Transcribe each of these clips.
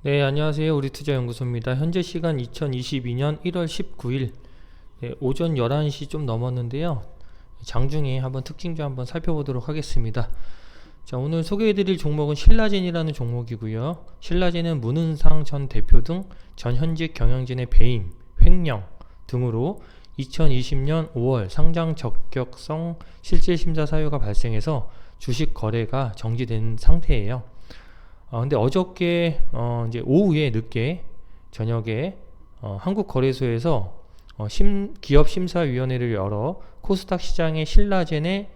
네, 안녕하세요. 우리투자연구소입니다. 현재 시간 2022년 1월 19일 오전 11시 좀 넘었는데요. 장중에 한번 특징 좀 한번 살펴보도록 하겠습니다. 자, 오늘 소개해드릴 종목은 신라젠이라는 종목이고요. 신라젠은 문은상 전 대표 등 전 현직 경영진의 배임, 횡령 등으로 2020년 5월 상장 적격성 실질심사 사유가 발생해서 주식 거래가 정지된 상태예요. 근데 어저께 이제 오후에 늦게 저녁에 한국거래소에서 기업심사위원회를 열어 코스닥 시장의 신라젠의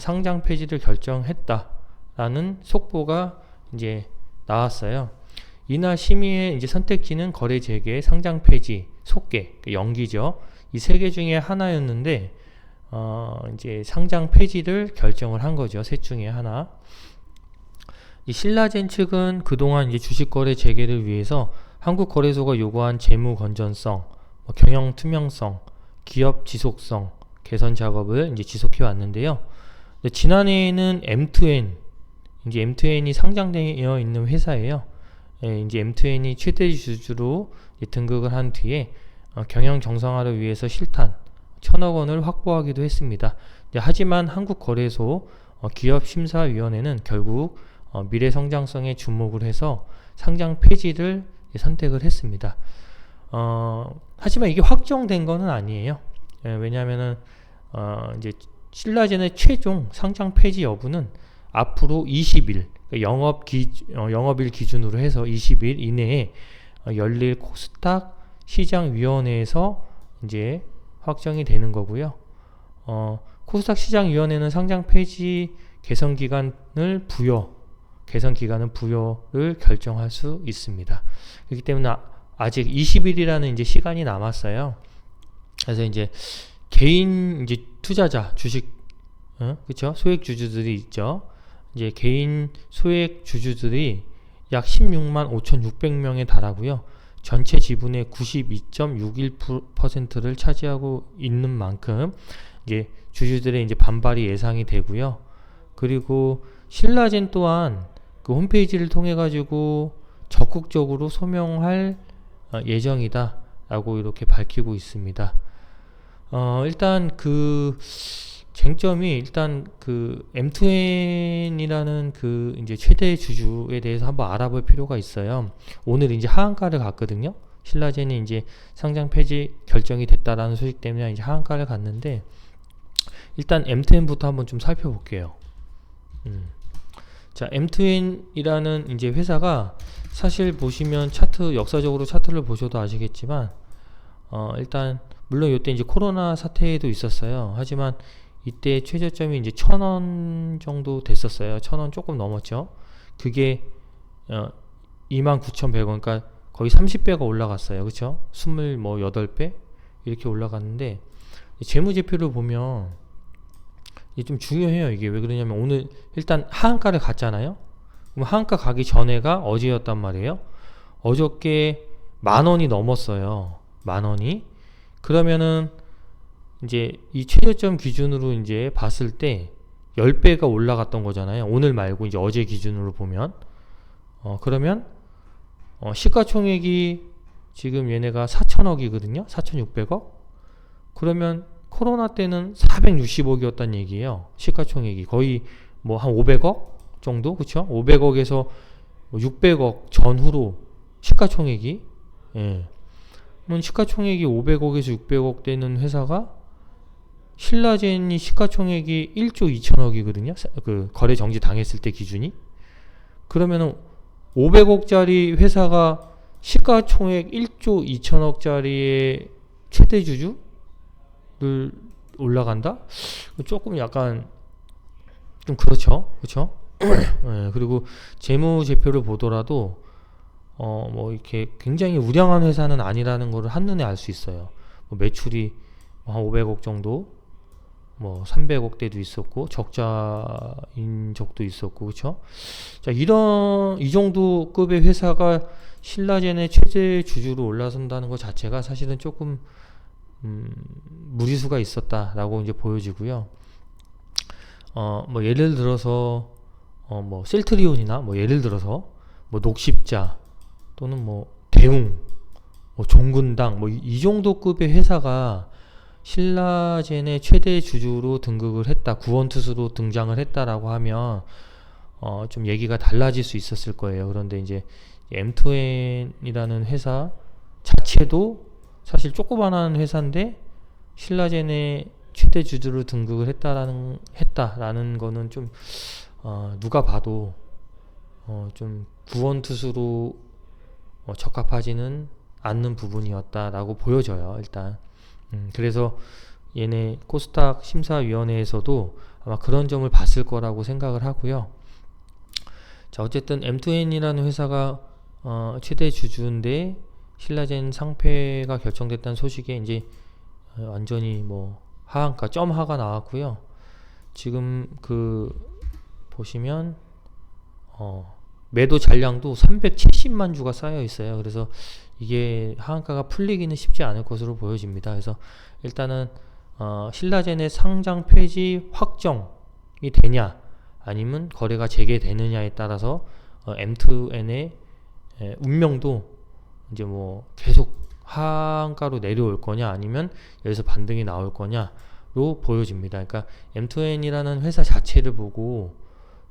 상장 폐지를 결정했다라는 속보가 이제 나왔어요. 이날 심의의 이제 선택지는 거래 재개, 상장 폐지, 속개, 연기죠. 이 세 개 중에 하나였는데 이제 상장 폐지를 결정을 한 거죠. 셋 중에 하나. 이 신라젠 측은 그동안 이제 주식거래 재개를 위해서 한국거래소가 요구한 재무 건전성, 경영 투명성, 기업 지속성 개선 작업을 이제 지속해 왔는데요. 지난해에는 M2N, 이제 M2N이 상장되어 있는 회사예요. 이제 M2N이 최대 주주로 등극을 한 뒤에 경영 정상화를 위해서 실탄 1,000억 원을 확보하기도 했습니다. 하지만 한국거래소 기업심사위원회는 결국 미래 성장성에 주목을 해서 상장 폐지를 선택을 했습니다. 하지만 이게 확정된 거는 아니에요. 왜냐하면은 이제 신라젠의 최종 상장 폐지 여부는 앞으로 20일 영업일 기준으로 해서 20일 이내에 열릴 코스닥 시장위원회에서 이제 확정이 되는 거고요. 코스닥 시장위원회는 상장 폐지 개선 기간은 부여를 결정할 수 있습니다. 그렇기 때문에 아직 20일이라는 이제 시간이 남았어요. 그래서 이제 개인 이제 투자자 주식 그렇죠? 소액 주주들이 있죠. 이제 개인 소액 주주들이 약 16만 5,600명에 달하고요. 전체 지분의 92.61%를 차지하고 있는 만큼 이제 주주들의 이제 반발이 예상이 되고요. 그리고 신라젠 또한 그 홈페이지를 통해 가지고 적극적으로 소명할 예정이다 라고 이렇게 밝히고 있습니다. 일단 그 쟁점이 일단 그 M2N이라는 그 이제 최대 주주에 대해서 한번 알아볼 필요가 있어요. 오늘 이제 하한가를 갔거든요. 신라젠이 이제 상장 폐지 결정이 됐다라는 소식 때문에 이제 하한가를 갔는데 일단 M2N부터 한번 좀 살펴볼게요. 자, M2N이라는 이제 회사가 사실 보시면 역사적으로 차트를 보셔도 아시겠지만, 일단, 물론 이때 이제 코로나 사태도 있었어요. 하지만 이때 최저점이 이제 1,000원 정도 됐었어요. 1,000원 조금 넘었죠. 그게, 29,100원, 그러니까 거의 30배가 올라갔어요. 그쵸? 28배? 이렇게 올라갔는데, 재무제표를 보면, 이게 좀 중요해요. 이게 왜 그러냐면 오늘 일단 하한가를 갔잖아요. 그럼 하한가 가기 전에가 어제였단 말이에요. 어저께 10,000원이 넘었어요. 10,000원이. 그러면은 이제 이 최저점 기준으로 이제 봤을 때 10배가 올라갔던 거잖아요. 오늘 말고 이제 어제 기준으로 보면 그러면 시가총액이 지금 얘네가 4,000억이거든요. 4,600억. 그러면 코로나 때는 460억이었단 얘기예요. 시가총액이 거의 뭐 한 500억 정도, 그쵸? 500억에서 600억 전후로 시가총액이, 예. 시가총액이 500억에서 600억 되는 회사가 신라젠이 시가총액이 1조 2천억이거든요. 그 거래 정지 당했을 때 기준이. 그러면은 500억짜리 회사가 시가총액 1조 2천억짜리의 최대 주주? 올라간다? 조금 약간 좀 그렇죠. 그렇죠? 네, 그리고 재무제표를 보더라도 뭐 이렇게 굉장히 우량한 회사는 아니라는 것을 한눈에 알 수 있어요. 뭐 매출이 한 500억 정도, 뭐 300억대도 있었고 적자인 적도 있었고, 그렇죠? 자, 이 정도 급의 회사가 신라젠의 최대 주주로 올라선다는 것 자체가 사실은 조금 무리수가 있었다라고 이제 보여지고요. 뭐 예를 들어서 뭐 셀트리온이나 뭐 예를 들어서 뭐 녹십자 또는 뭐 대웅, 뭐 종근당, 뭐 이 정도 급의 회사가 신라젠의 최대 주주로 등극을 했다, 구원투수로 등장을 했다라고 하면 좀 얘기가 달라질 수 있었을 거예요. 그런데 이제 M2N이라는 회사 자체도 사실 조그만한 회사인데 신라젠의 최대 주주로 등극을 했다라는 거는 좀 누가 봐도 좀 구원투수로 적합하지는 않는 부분이었다라고 보여져요. 일단 그래서 얘네 코스닥 심사위원회에서도 아마 그런 점을 봤을 거라고 생각을 하고요. 자, 어쨌든 M2N이라는 회사가 최대 주주인데 신라젠 상패가 결정됐다는 소식에 이제 완전히 뭐 하한가 점하가 나왔고요. 지금 보시면 매도 잔량도 370만 주가 쌓여 있어요. 그래서 이게 하한가가 풀리기는 쉽지 않을 것으로 보여집니다. 그래서 일단은 신라젠의 상장 폐지 확정이 되냐 아니면 거래가 재개되느냐에 따라서 M2N의 운명도 이제 뭐 계속 하한가로 내려올 거냐 아니면 여기서 반등이 나올 거냐로 보여집니다. 그러니까 M2N이라는 회사 자체를 보고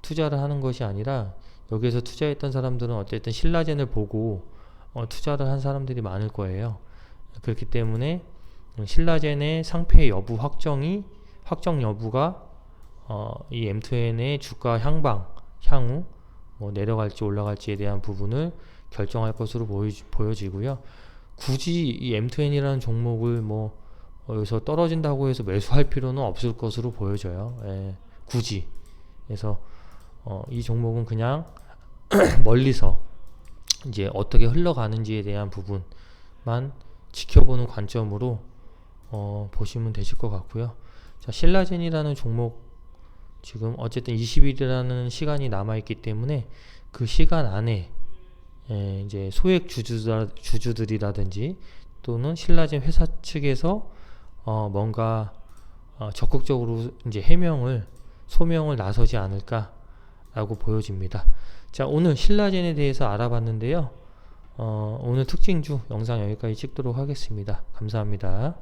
투자를 하는 것이 아니라 여기에서 투자했던 사람들은 어쨌든 신라젠을 보고 투자를 한 사람들이 많을 거예요. 그렇기 때문에 신라젠의 상패 여부 확정 여부가 이 M2N의 주가 향후 뭐 내려갈지 올라갈지에 대한 부분을 결정할 것으로 보여지고요. 굳이 이 M2N이라는 종목을 뭐 여기서 떨어진다고 해서 매수할 필요는 없을 것으로 보여져요. 굳이. 그래서 이 종목은 그냥 멀리서 이제 어떻게 흘러가는지에 대한 부분만 지켜보는 관점으로 보시면 되실 것 같고요. 자, 신라젠이라는 종목 지금 어쨌든 20일이라는 시간이 남아있기 때문에 그 시간 안에 이제 소액 주주들이라든지 또는 신라젠 회사 측에서 뭔가 적극적으로 이제 소명을 나서지 않을까라고 보여집니다. 자, 오늘 신라젠에 대해서 알아봤는데요. 오늘 특징주 영상 여기까지 찍도록 하겠습니다. 감사합니다.